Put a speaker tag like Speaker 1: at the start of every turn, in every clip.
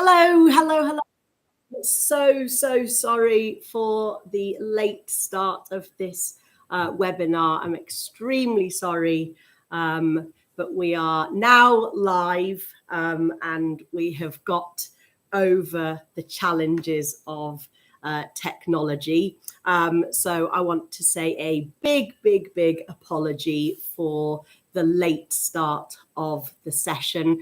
Speaker 1: Hello. So sorry for the late start of this webinar. I'm extremely sorry, but we are now live and we have got over the challenges of technology. So I want to say a big apology for the late start of the session.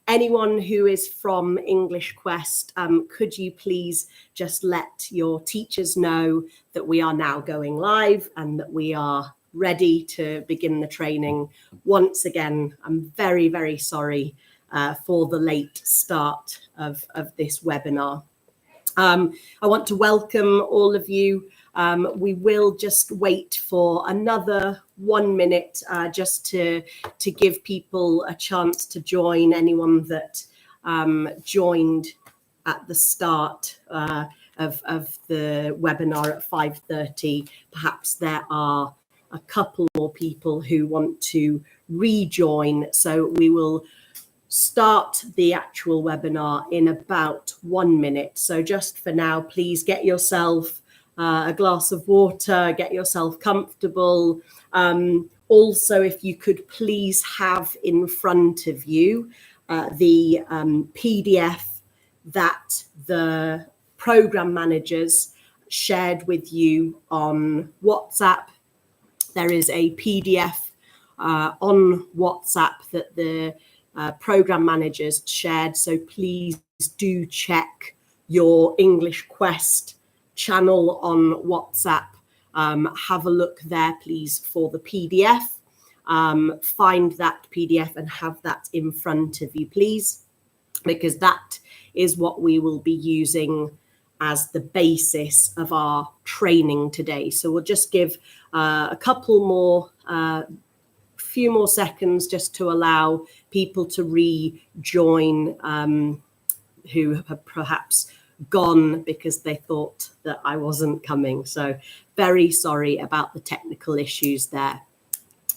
Speaker 1: Anyone who is from English Quest, could you please just let your teachers know that we are now going live and that we are ready to begin the training. Once again, I'm very sorry for the late start of this webinar. I want to welcome all of you. We will just wait for another 1 minute just to give people a chance to join. Anyone that joined at the start of the webinar at 5:30, perhaps there are a couple more people who want to rejoin. So we will start the actual webinar in about 1 minute. So just for now, please get yourself a glass of water, get yourself comfortable. Also, if you could please have in front of you the PDF that the program managers shared with you on WhatsApp. There is a PDF on WhatsApp that the program managers shared, so please do check your English Quest channel on WhatsApp. Have a look there, please, for the PDF. Find that PDF and have that in front of you, please, because that is what we will be using as the basis of our training today. So we'll just give a couple more few more seconds just to allow people to rejoin who have perhaps gone because they thought that I wasn't coming. So very sorry about the technical issues there.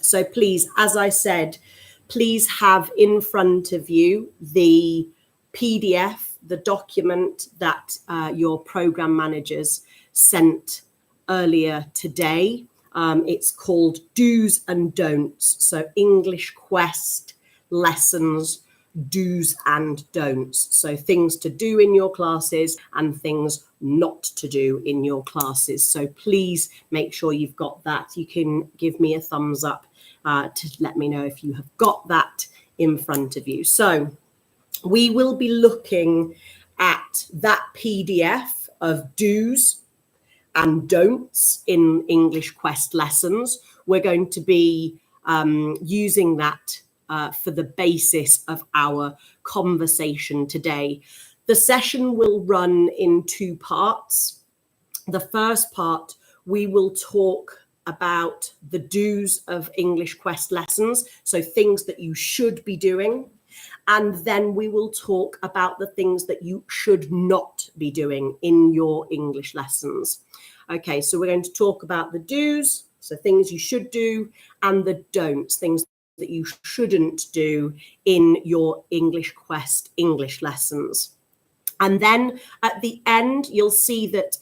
Speaker 1: So please, as I said, please have in front of you the PDF, the document that your program managers sent earlier today. It's called Do's and Don'ts. So English Quest lessons, do's and don'ts. So things to do in your classes and things not to do in your classes. So please make sure you've got that. You can give me a thumbs up to let me know if you have got that in front of you. So we will be looking at that PDF of do's and don'ts in English Quest lessons. We're going to be using that for the basis of our conversation today. The session will run in two parts. The first part, we will talk about the do's of English Quest lessons, so things that you should be doing. And then we will talk about the things that you should not be doing in your English lessons. Okay, so we're going to talk about the do's, so things you should do, and the don'ts, things that you shouldn't do in your English Quest English lessons. And then at the end, you'll see that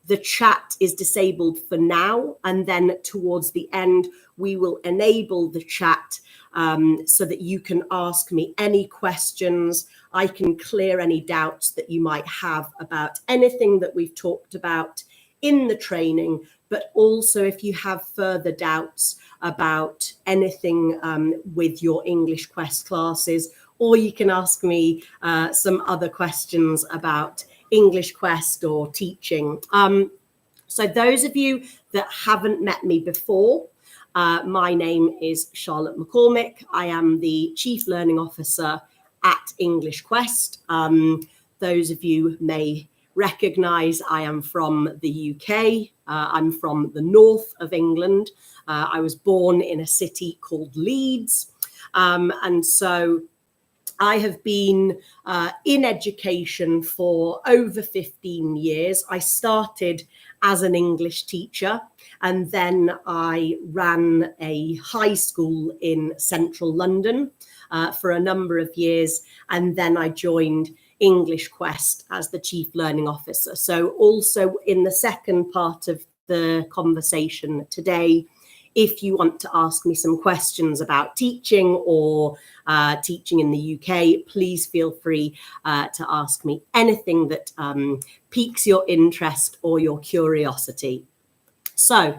Speaker 1: the chat is disabled for now. And then towards the end, we will enable the chat so that you can ask me any questions. I can clear any doubts that you might have about anything that we've talked about in the training, but also if you have further doubts about anything with your English Quest classes, or you can ask me some other questions about English Quest or teaching. So those of you that haven't met me before, my name is Charlotte Mccormick. I am the Chief Learning Officer at English Quest. Those of you may recognise I am from the UK. I'm from the north of England. I was born in a city called Leeds. And so I have been in education for over 15 years. I started as an English teacher, and then I ran a high school in central London for a number of years. And then I joined English Quest as the Chief Learning Officer. So also in the second part of the conversation today, if you want to ask me some questions about teaching or teaching in the UK, please feel free to ask me anything that piques your interest or your curiosity. So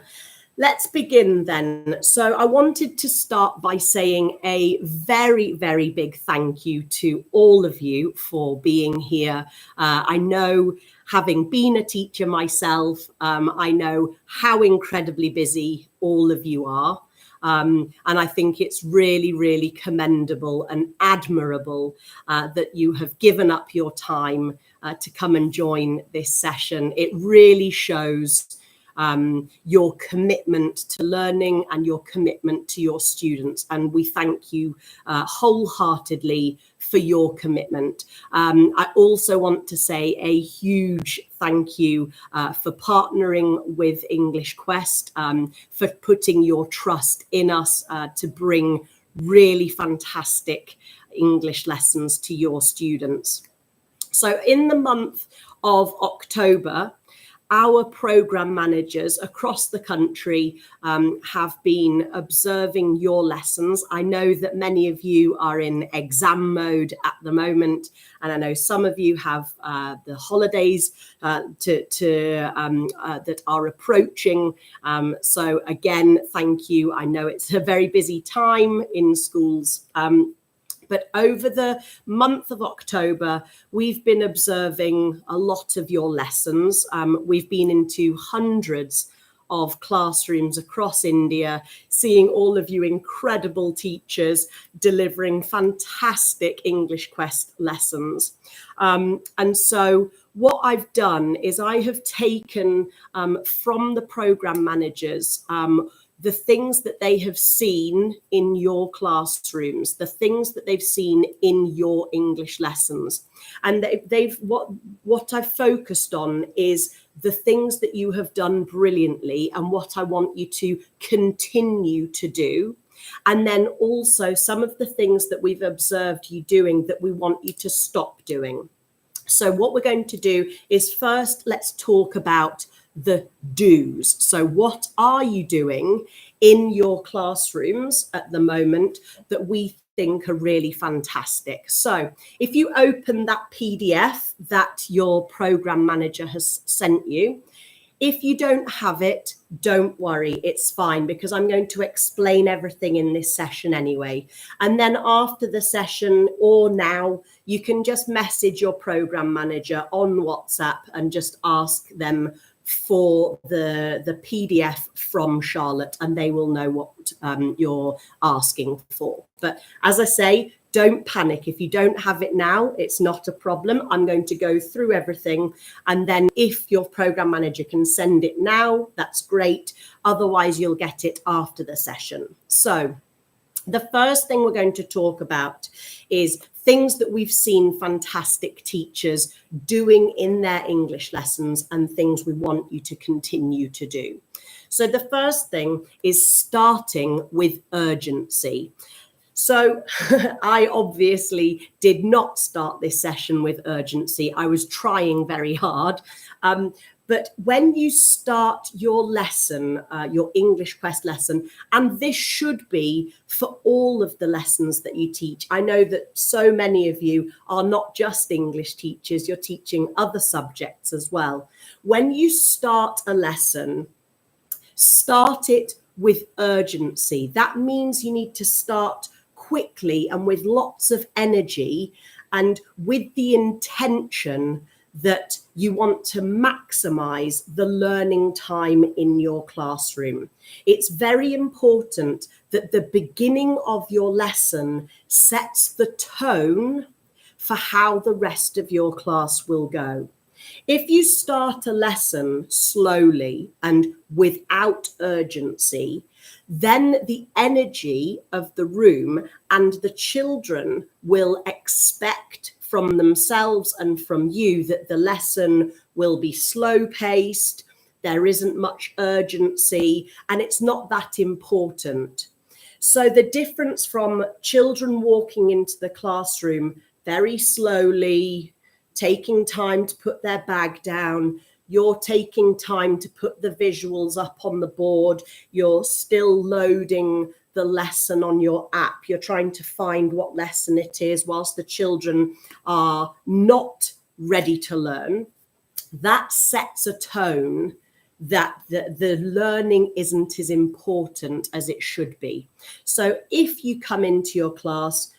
Speaker 1: let's begin then. So I wanted to start by saying a very, very big thank you to all of you for being here. I know, having been a teacher myself, I know how incredibly busy all of you are. And I think it's really, really commendable and admirable that you have given up your time to come and join this session. It really shows your commitment to learning and your commitment to your students. And we thank you wholeheartedly for your commitment. I also want to say a huge thank you for partnering with English Quest, for putting your trust in us to bring really fantastic English lessons to your students. So in the month of October, our program managers across the country have been observing your lessons. I know that many of you are in exam mode at the moment, and I know some of you have the holidays that are approaching. So again, thank you. I know it's a very busy time in schools. But over the month of October, we've been observing a lot of your lessons. We've been into hundreds of classrooms across India, seeing all of you incredible teachers delivering fantastic English Quest lessons. And so what I've done is I have taken from the program managers the things that they have seen in your classrooms, the things that they've seen in your English lessons. And what I've focused on is the things that you have done brilliantly and what I want you to continue to do. And then also some of the things that we've observed you doing that we want you to stop doing. So what we're going to do is first, let's talk about the do's. So what are you doing in your classrooms at the moment that we think are really fantastic? So if you open that PDF that your program manager has sent you, if you don't have it, don't worry, it's fine, because I'm going to explain everything in this session anyway. And then after the session or now, you can just message your program manager on WhatsApp and just ask them for the PDF from Charlotte, and they will know what you're asking for. But as I say, don't panic. If you don't have it now, it's not a problem. I'm going to go through everything. And then if your program manager can send it now, that's great. Otherwise, you'll get it after the session. So the first thing we're going to talk about is things that we've seen fantastic teachers doing in their English lessons and things we want you to continue to do. So the first thing is starting with urgency. So I obviously did not start this session with urgency. I was trying very hard. But when you start your lesson, your English Quest lesson, and this should be for all of the lessons that you teach. I know that so many of you are not just English teachers, you're teaching other subjects as well. When you start a lesson, start it with urgency. That means you need to start quickly and with lots of energy and with the intention that you want to maximize the learning time in your classroom. It's very important that the beginning of your lesson sets the tone for how the rest of your class will go. If you start a lesson slowly and without urgency, then the energy of the room and the children will expect from themselves and from you that the lesson will be slow paced, there isn't much urgency, and it's not that important. So the difference from children walking into the classroom very slowly, taking time to put their bag down. You're taking time to put the visuals up on the board. You're still loading the lesson on your app. You're trying to find what lesson it is whilst the children are not ready to learn. That sets a tone that the learning isn't as important as it should be. So if you come into your class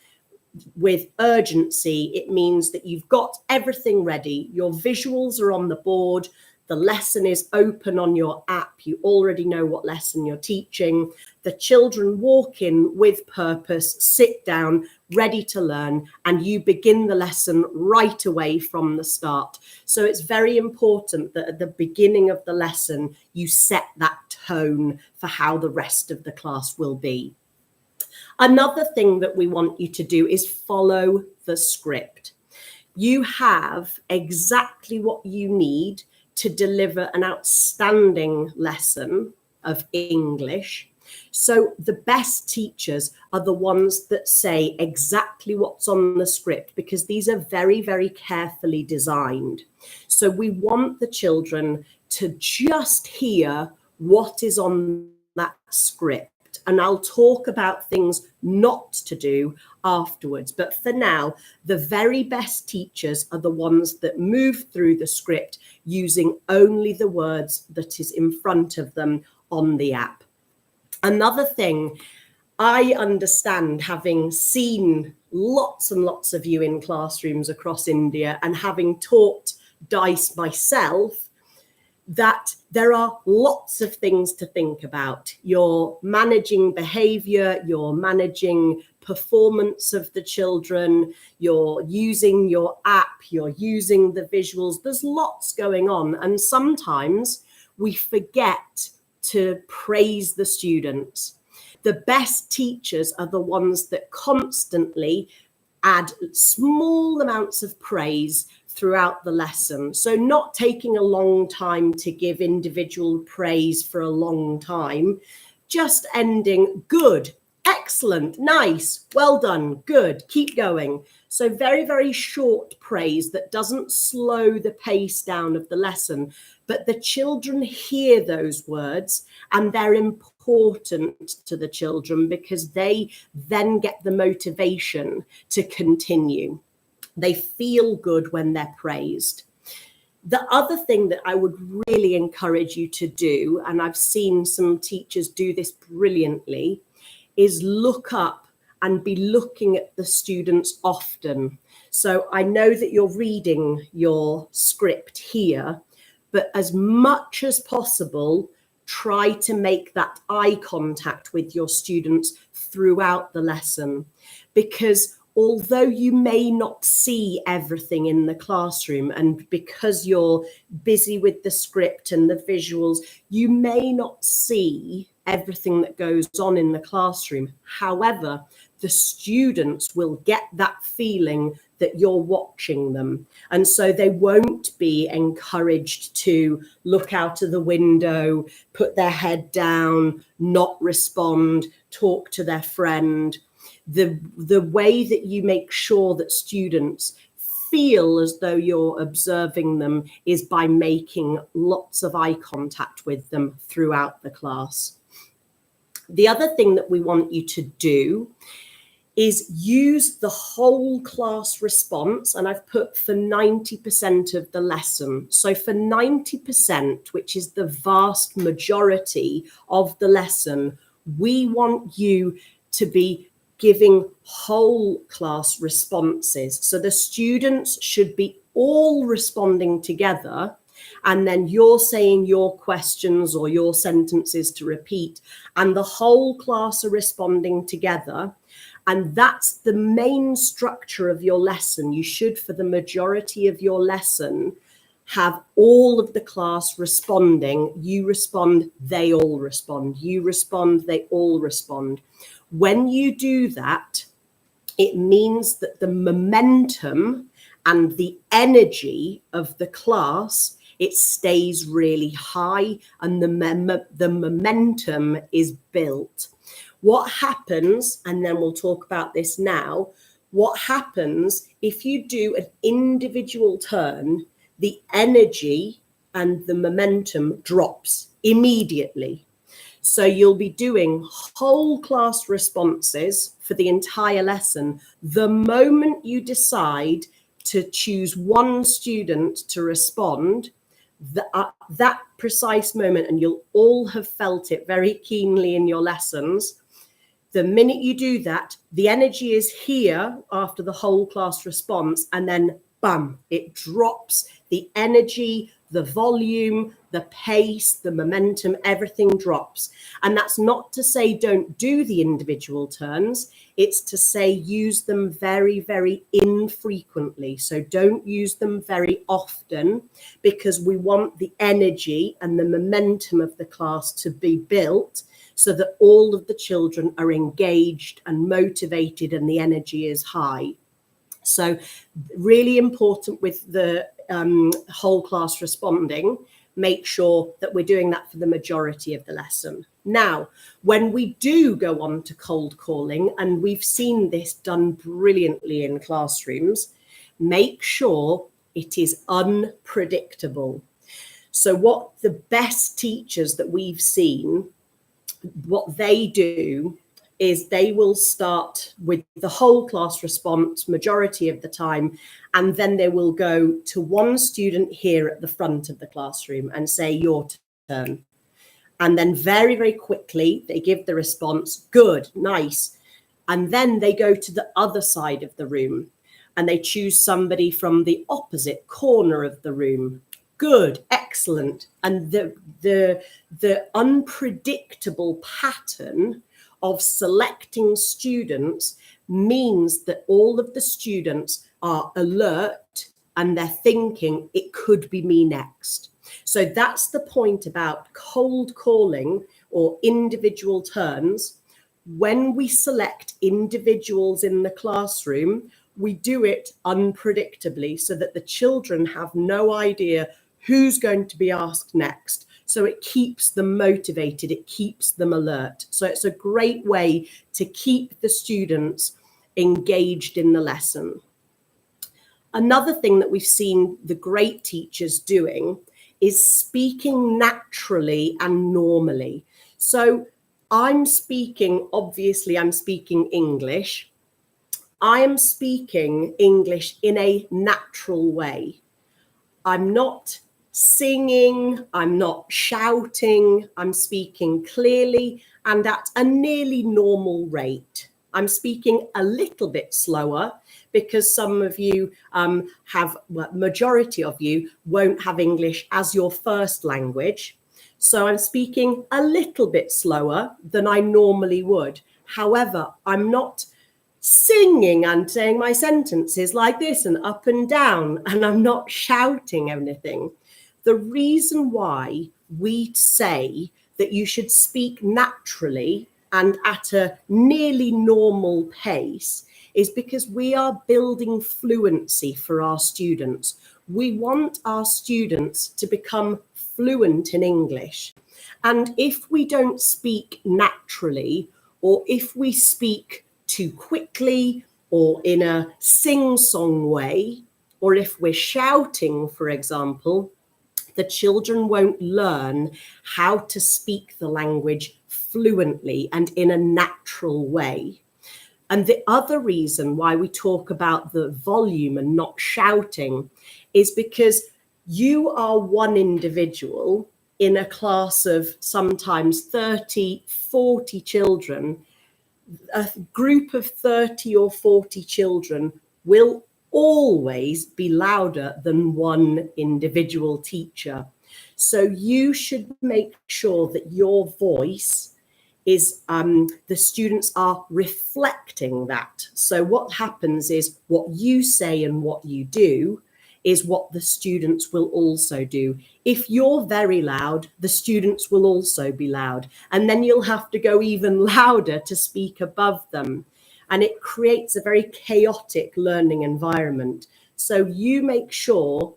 Speaker 1: with urgency, it means that you've got everything ready. Your visuals are on the board. The lesson is open on your app. You already know what lesson you're teaching. The children walk in with purpose, sit down, ready to learn, and you begin the lesson right away from the start. So it's very important that at the beginning of the lesson, you set that tone for how the rest of the class will be. Another thing that we want you to do is follow the script. You have exactly what you need to deliver an outstanding lesson of English. So the best teachers are the ones that say exactly what's on the script, because these are very, very carefully designed. So we want the children to just hear what is on that script. And I'll talk about things not to do afterwards. But for now, the very best teachers are the ones that move through the script using only the words that is in front of them on the app. Another thing, I understand, having seen lots and lots of you in classrooms across India and having taught DICE myself, that there are lots of things to think about. You're managing behavior, you're managing performance of the children, you're using your app, you're using the visuals. There's lots going on. And sometimes we forget to praise the students. The best teachers are the ones that constantly add small amounts of praise throughout the lesson. So not taking a long time to give individual praise for a long time, just ending good, excellent, nice, well done, good, keep going. So very, very short praise that doesn't slow the pace down of the lesson, but the children hear those words and they're important to the children because they then get the motivation to continue. They feel good when they're praised. The other thing that I would really encourage you to do, and I've seen some teachers do this brilliantly, is look up and be looking at the students often. So I know that you're reading your script here, but as much as possible, try to make that eye contact with your students throughout the lesson, because although you may not see everything in the classroom, and because you're busy with the script and the visuals, you may not see everything that goes on in the classroom. However, the students will get that feeling that you're watching them. And so they won't be encouraged to look out of the window, put their head down, not respond, talk to their friend. The way that you make sure that students feel as though you're observing them is by making lots of eye contact with them throughout the class. The other thing that we want you to do is use the whole class response, and I've put for 90% of the lesson. So for 90%, which is the vast majority of the lesson, we want you to be giving whole class responses. So the students should be all responding together, and then you're saying your questions or your sentences to repeat, and the whole class are responding together. And that's the main structure of your lesson. You should, for the majority of your lesson, have all of the class responding. You respond, they all respond. You respond, they all respond. When you do that, it means that the momentum and the energy of the class, it stays really high, and the momentum is built. What happens, and then we'll talk about this now, what happens if you do an individual turn, the energy and the momentum drops immediately. So you'll be doing whole class responses for the entire lesson. The moment you decide to choose one student to respond, that precise moment, and you'll all have felt it very keenly in your lessons, the minute you do that, the energy is here after the whole class response, and then bam, it drops. The energy, the volume, the pace, the momentum, everything drops. And that's not to say don't do the individual turns. It's to say use them very, very infrequently. So don't use them very often, because we want the energy and the momentum of the class to be built so that all of the children are engaged and motivated and the energy is high. So really important with the whole class responding, make sure that we're doing that for the majority of the lesson. Now, when we do go on to cold calling, and we've seen this done brilliantly in classrooms, make sure it is unpredictable. So what the best teachers that we've seen, what they do is they will start with the whole class response majority of the time, and then they will go to one student here at the front of the classroom and say, your turn. And then very, very quickly, they give the response, good, nice. And then they go to the other side of the room and they choose somebody from the opposite corner of the room. Good, excellent. And the unpredictable pattern of selecting students means that all of the students are alert and they're thinking, it could be me next. So that's the point about cold calling or individual turns. When we select individuals in the classroom, we do it unpredictably so that the children have no idea who's going to be asked next. So it keeps them motivated, it keeps them alert. So it's a great way to keep the students engaged in the lesson. Another thing that we've seen the great teachers doing is speaking naturally and normally. So I'm speaking English. I am speaking English in a natural way. I'm not singing, I'm not shouting, I'm speaking clearly and at a nearly normal rate. I'm speaking a little bit slower because some of you majority of you won't have English as your first language. So I'm speaking a little bit slower than I normally would. However, I'm not singing and saying my sentences like this and up and down, and I'm not shouting anything. The reason why we say that you should speak naturally and at a nearly normal pace is because we are building fluency for our students. We want our students to become fluent in English. And if we don't speak naturally, or if we speak too quickly or in a sing-song way, or if we're shouting, for example, the children won't learn how to speak the language fluently and in a natural way. And the other reason why we talk about the volume and not shouting is because you are one individual in a class of sometimes 30, 40 children. A group of 30 or 40 children will always be louder than one individual teacher. So you should make sure that your voice is, the students are reflecting that. So what happens is what you say and what you do is what the students will also do. If you're very loud, the students will also be loud. And then you'll have to go even louder to speak above them. And it creates a very chaotic learning environment. So you make sure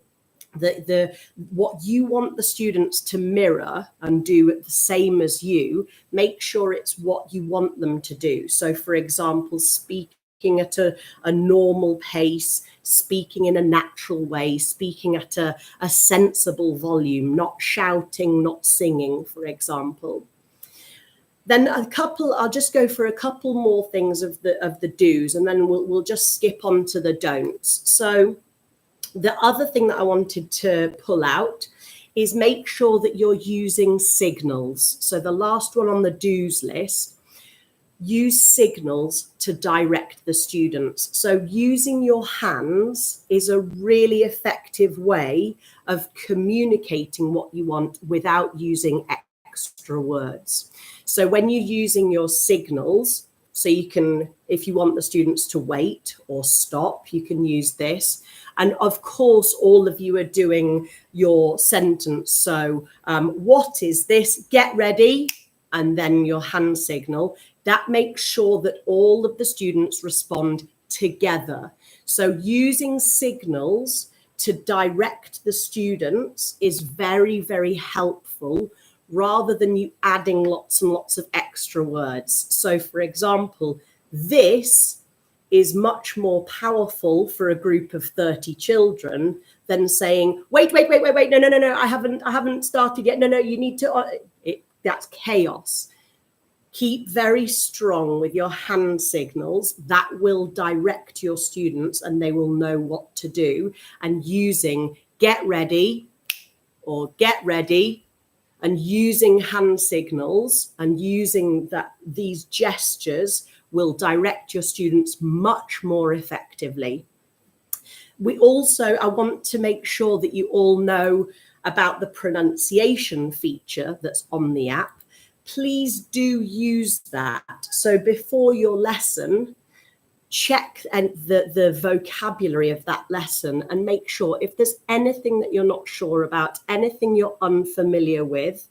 Speaker 1: that what you want the students to mirror and do the same as you, make sure it's what you want them to do. So for example, speaking speaking at a normal pace, speaking in a natural way, speaking at a sensible volume, not shouting, not singing, for example. Then I'll just go for a couple more things of the do's, and then we'll just skip on to the don'ts. So the other thing that I wanted to pull out is make sure that you're using signals. So the last one on the do's list, use signals to direct the students. So using your hands is a really effective way of communicating what you want without using extra words. So when you're using your signals, so you can, if you want the students to wait or stop, you can use this. And of course, all of you are doing your sentence. So what is this? Get ready. And then your hand signal. That makes sure that all of the students respond together. So using signals to direct the students is very, very helpful, rather than you adding lots and lots of extra words. So for example, this is much more powerful for a group of 30 children than saying, wait, no, I haven't started yet. No, you need to, that's chaos. Keep very strong with your hand signals. That will direct your students and they will know what to do. And using get ready or get ready, and using hand signals and using these gestures will direct your students much more effectively. I want to make sure that you all know about the pronunciation feature that's on the app. Please do use that. So before your lesson, check the vocabulary of that lesson and make sure if there's anything that you're not sure about, anything you're unfamiliar with,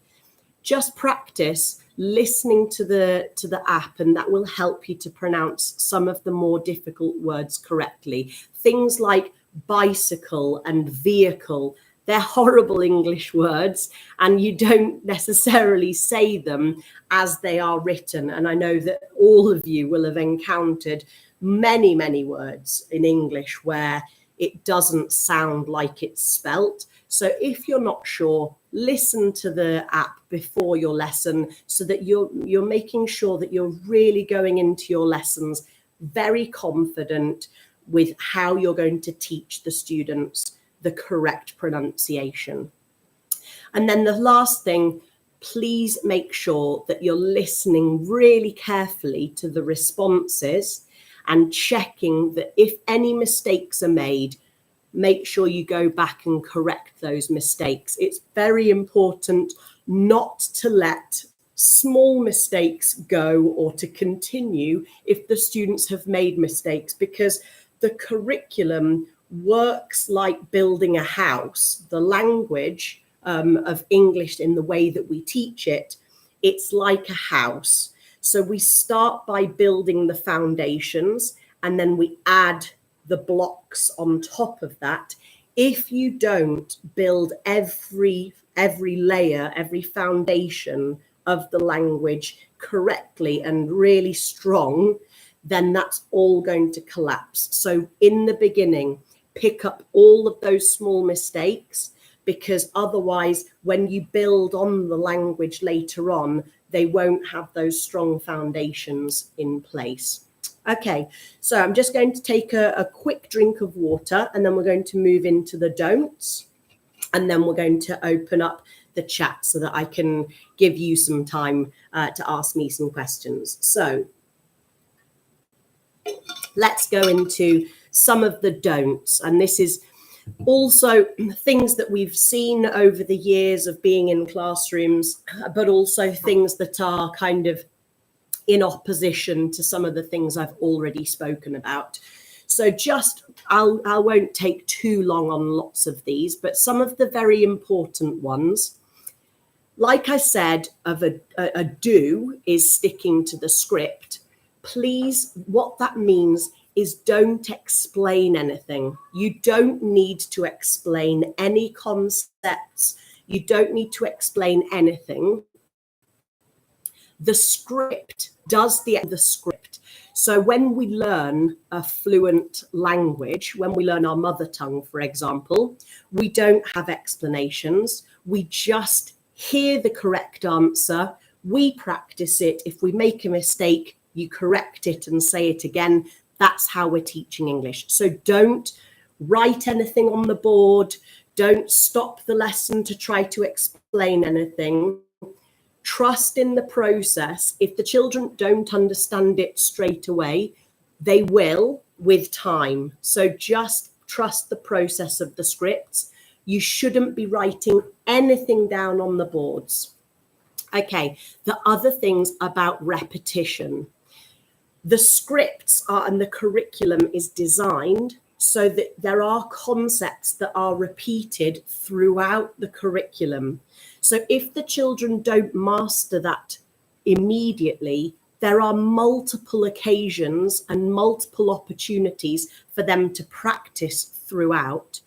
Speaker 1: just practice listening to the app, and that will help you to pronounce some of the more difficult words correctly. Things like bicycle and vehicle, they're horrible English words, and you don't necessarily say them as they are written. And I know that all of you will have encountered many, many words in English where it doesn't sound like it's spelt. So if you're not sure, listen to the app before your lesson so that you're making sure that you're really going into your lessons very confident with how you're going to teach the students the correct pronunciation. And then the last thing, please make sure that you're listening really carefully to the responses and checking that if any mistakes are made, make sure you go back and correct those mistakes. It's very important not to let small mistakes go or to continue if the students have made mistakes, because the curriculum works like building a house. The language of English in the way that we teach it, it's like a house. So we start by building the foundations and then we add the blocks on top of that. If you don't build every layer, every foundation of the language correctly and really strong, then that's all going to collapse. So in the beginning, pick up all of those small mistakes, because otherwise when you build on the language later on, they won't have those strong foundations in place. Okay, so I'm just going to take a quick drink of water and then we're going to move into the don'ts, and then we're going to open up the chat so that I can give you some time to ask me some questions. So let's go into some of the don'ts, and this is also things that we've seen over the years of being in classrooms, but also things that are kind of in opposition to some of the things I've already spoken about. So I won't take too long on lots of these, but some of the very important ones, like I said, of a do is sticking to the script. Please, what that means is don't explain anything. You don't need to explain any concepts. You don't need to explain anything. The script does the script. So when we learn a fluent language, when we learn our mother tongue, for example, we don't have explanations. We just hear the correct answer. We practice it. If we make a mistake, you correct it and say it again. That's how we're teaching English. So don't write anything on the board. Don't stop the lesson to try to explain anything. Trust in the process. If the children don't understand it straight away, they will with time. So just trust the process of the scripts. You shouldn't be writing anything down on the boards. Okay, the other things about repetition. The scripts are, and the curriculum is designed so that there are concepts that are repeated throughout the curriculum. So if the children don't master that immediately, there are multiple occasions and multiple opportunities for them to practice throughout.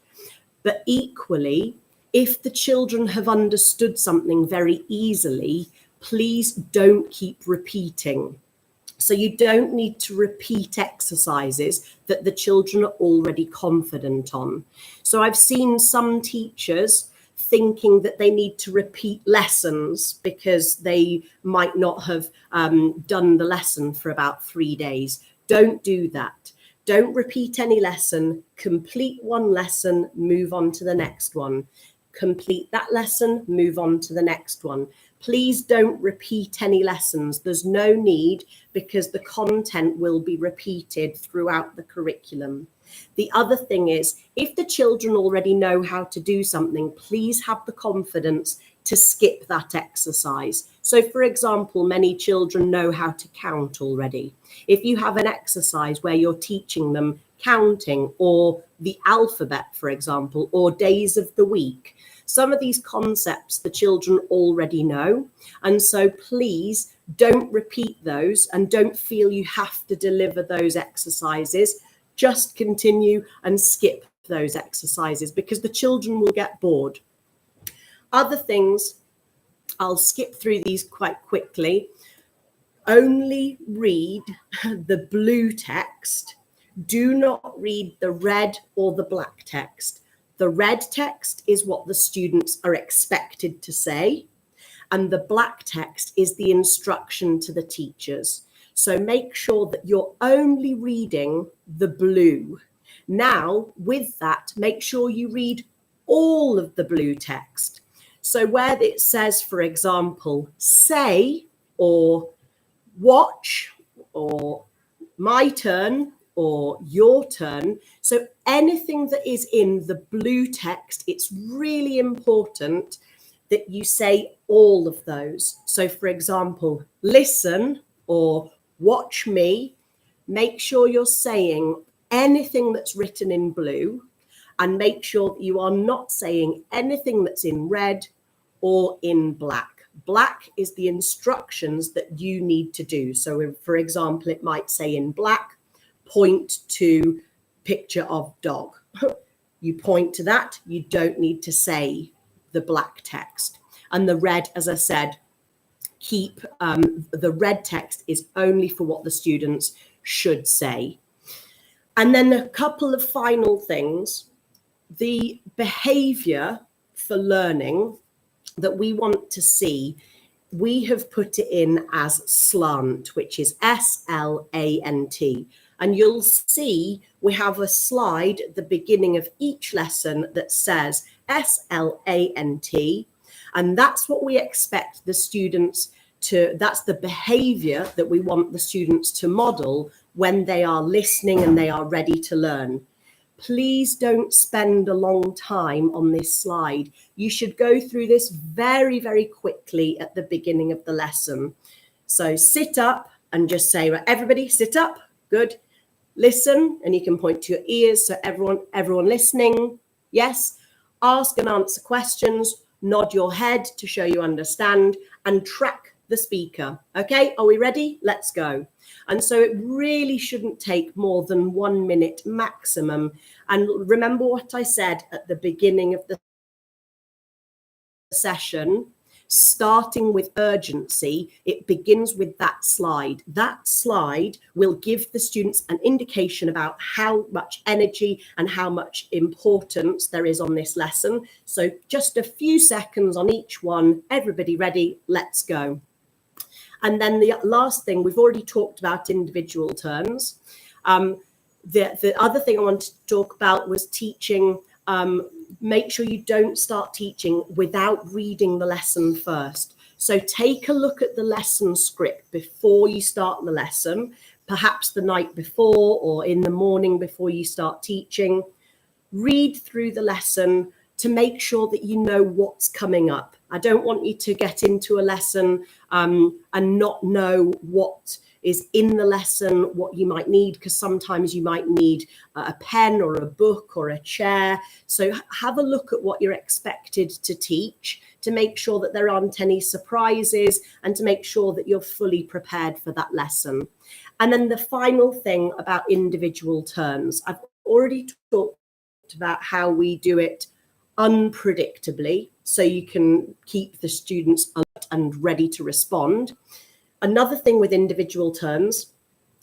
Speaker 1: But equally, if the children have understood something very easily, please don't keep repeating. So you don't need to repeat exercises that the children are already confident on. So I've seen some teachers thinking that they need to repeat lessons because they might not have done the lesson for about 3 days. Don't do that. Don't repeat any lesson. Complete one lesson, move on to the next one. Complete that lesson, move on to the next one. Please don't repeat any lessons. There's no need, because the content will be repeated throughout the curriculum. The other thing is, if the children already know how to do something, please have the confidence to skip that exercise. So for example, many children know how to count already. If you have an exercise where you're teaching them counting or the alphabet, for example, or days of the week, some of these concepts the children already know. And so please don't repeat those and don't feel you have to deliver those exercises. Just continue and skip those exercises because the children will get bored. Other things, I'll skip through these quite quickly. Only read the blue text. Do not read the red or the black text. The red text is what the students are expected to say, and the black text is the instruction to the teachers. So make sure that you're only reading the blue. Now, with that, make sure you read all of the blue text. So where it says, for example, say or watch or my turn or your turn. So anything that is in the blue text, it's really important that you say all of those. So for example, listen or watch me. Make sure you're saying anything that's written in blue, and make sure that you are not saying anything that's in red or in black. Black is the instructions that you need to do. So for example, it might say in black, point to picture of dog. You point to that. You don't need to say the black text. And the red, as I said, keep the red text is only for what the students should say. And then a couple of final things. The behavior for learning that we want to see, we have put it in as slant, which is SLANT. And you'll see we have a slide at the beginning of each lesson that says SLANT. And that's what we expect the students to, that's the behavior that we want the students to model when they are listening and they are ready to learn. Please don't spend a long time on this slide. You should go through this very, very quickly at the beginning of the lesson. So sit up and just say, right, everybody sit up. Good. Listen, and you can point to your ears. So everyone listening. Yes. Ask and answer questions. Nod your head to show you understand, and track the speaker. Okay, are we ready? Let's go. And so it really shouldn't take more than 1 minute maximum. And remember what I said at the beginning of the session. starting with urgency, it begins with that slide. That slide will give the students an indication about how much energy and how much importance there is on this lesson. So just a few seconds on each one. Everybody ready? Let's go. And then the last thing, we've already talked about individual terms. The other thing I wanted to talk about was teaching. Make sure you don't start teaching without reading the lesson first. So take a look at the lesson script before you start the lesson, perhaps the night before or in the morning before you start teaching. Read through the lesson to make sure that you know what's coming up. I don't want you to get into a lesson and not know what is in the lesson, what you might need, because sometimes you might need a pen or a book or a chair. So have a look at what you're expected to teach to make sure that there aren't any surprises and to make sure that you're fully prepared for that lesson. And then the final thing about individual terms, I've already talked about how we do it unpredictably, so you can keep the students alert and ready to respond. Another thing with individual terms,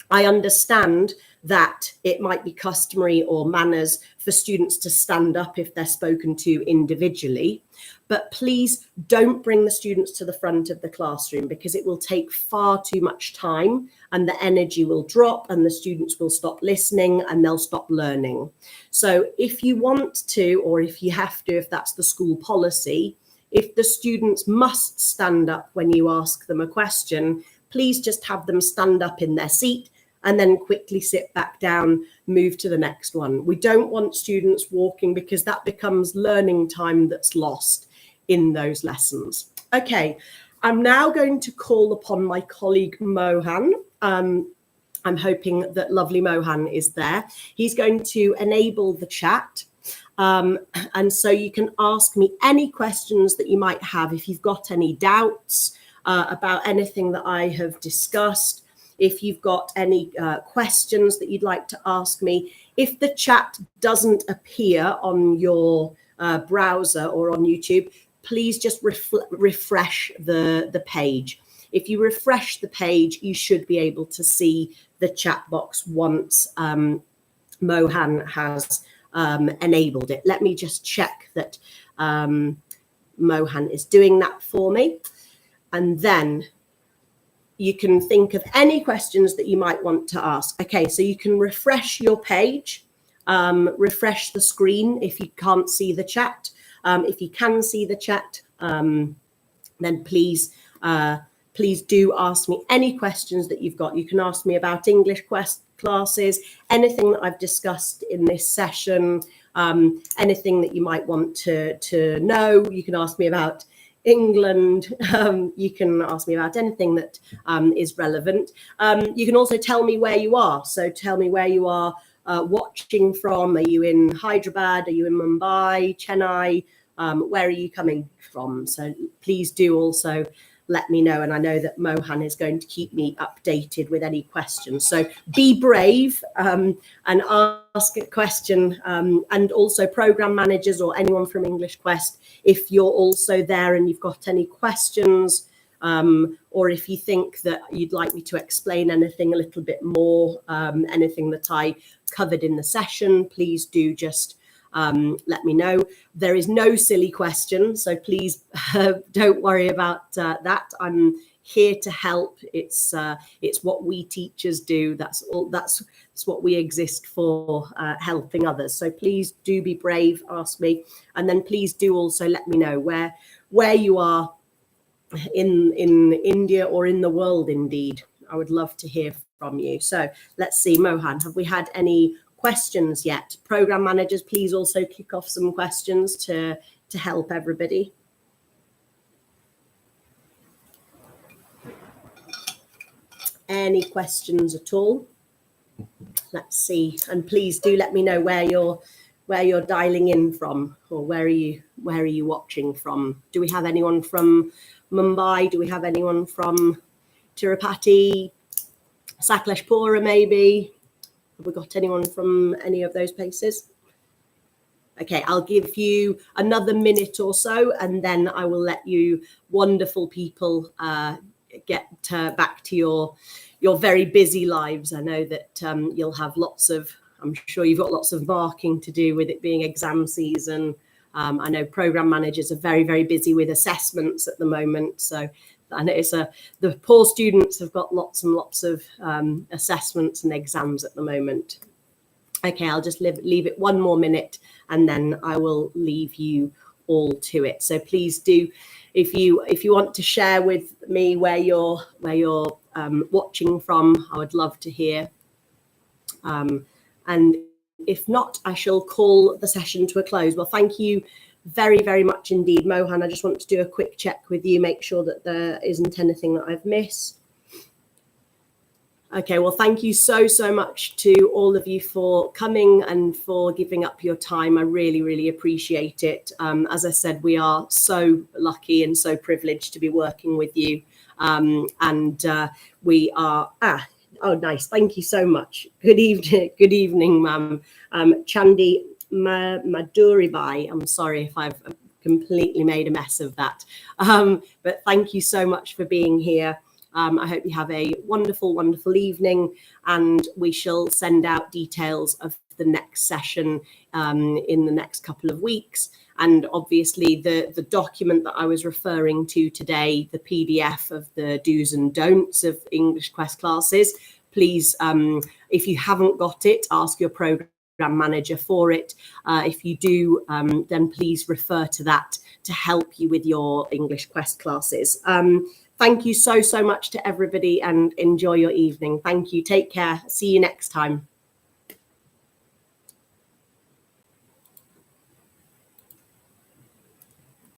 Speaker 1: I understand that it might be customary or manners for students to stand up if they're spoken to individually, but please don't bring the students to the front of the classroom because it will take far too much time and the energy will drop and the students will stop listening and they'll stop learning. So if you want to, or if you have to, if that's the school policy, if the students must stand up when you ask them a question, please just have them stand up in their seat and then quickly sit back down, move to the next one. We don't want students walking because that becomes learning time that's lost in those lessons. Okay, I'm now going to call upon my colleague Mohan. I'm hoping that lovely Mohan is there. He's going to enable the chat. And so you can ask me any questions that you might have. If you've got any doubts about anything that I have discussed, if you've got any questions that you'd like to ask me, if the chat doesn't appear on your browser or on YouTube, please just refresh the page. If you refresh the page, you should be able to see the chat box once Mohan has enabled it. Let me just check that Mohan is doing that for me. And then you can think of any questions that you might want to ask. Okay, so you can refresh your page, refresh the screen if you can't see the chat. If you can see the chat, then please do ask me any questions that you've got. You can ask me about English classes, anything that I've discussed in this session, anything that you might want to know. You can ask me about England. You can ask me about anything that is relevant. You can also tell me where you are. So tell me where you are watching from. Are you in Hyderabad? Are you in Mumbai, Chennai? Where are you coming from? So please do also let me know. And I know that Mohan is going to keep me updated with any questions. So be brave and ask a question. And also program managers or anyone from English Quest, if you're also there and you've got any questions, or if you think that you'd like me to explain anything a little bit more, anything that I covered in the session, please do just let me know. There is no silly question, so please don't worry about that. I'm here to help. It's what we teachers do. That's all. That's what we exist for, helping others. So please do be brave. Ask me, and then please do also let me know where you are in India or in the world. Indeed, I would love to hear from you. So let's see, Mohan, have we had any questions yet? Program managers, please also kick off some questions to help everybody. Any questions at all? Let's see, and please do let me know where you're dialing in from, or where are you watching from. Do we have anyone from Mumbai? Do we have anyone from Tirupati, Sakleshpura maybe? Have we got anyone from any of those places? Okay, I'll give you another minute or so, and then I will let you wonderful people get back to your very busy lives. I know that you'll have I'm sure you've got lots of marking to do with it being exam season. I know program managers are very, very busy with assessments at the moment. So I notice the poor students have got lots and lots of assessments and exams at the moment. Okay, I'll just leave it one more minute, and then I will leave you all to it. So please do, if you want to share with me where you're watching from, I would love to hear. And if not, I shall call the session to a close. Well, thank you very, very much indeed. Mohan, I just want to do a quick check with you, make sure that there isn't anything that I've missed. Okay, well, thank you so, so much to all of you for coming and for giving up your time. I really, really appreciate it. As I said, we are so lucky and so privileged to be working with you. We are, oh, nice. Thank you so much. Good evening, ma'am. Chandi Maduribai. I'm sorry if I've completely made a mess of that. But thank you so much for being here. I hope you have a wonderful, wonderful evening, and we shall send out details of the next session in the next couple of weeks. And obviously the document that I was referring to today, the PDF of the do's and don'ts of English Quest classes, please, if you haven't got it, ask your program manager for it. If you do, then please refer to that to help you with your English Quest classes. Thank you so, so much to everybody, and enjoy your evening. Thank you. Take care. See you next time.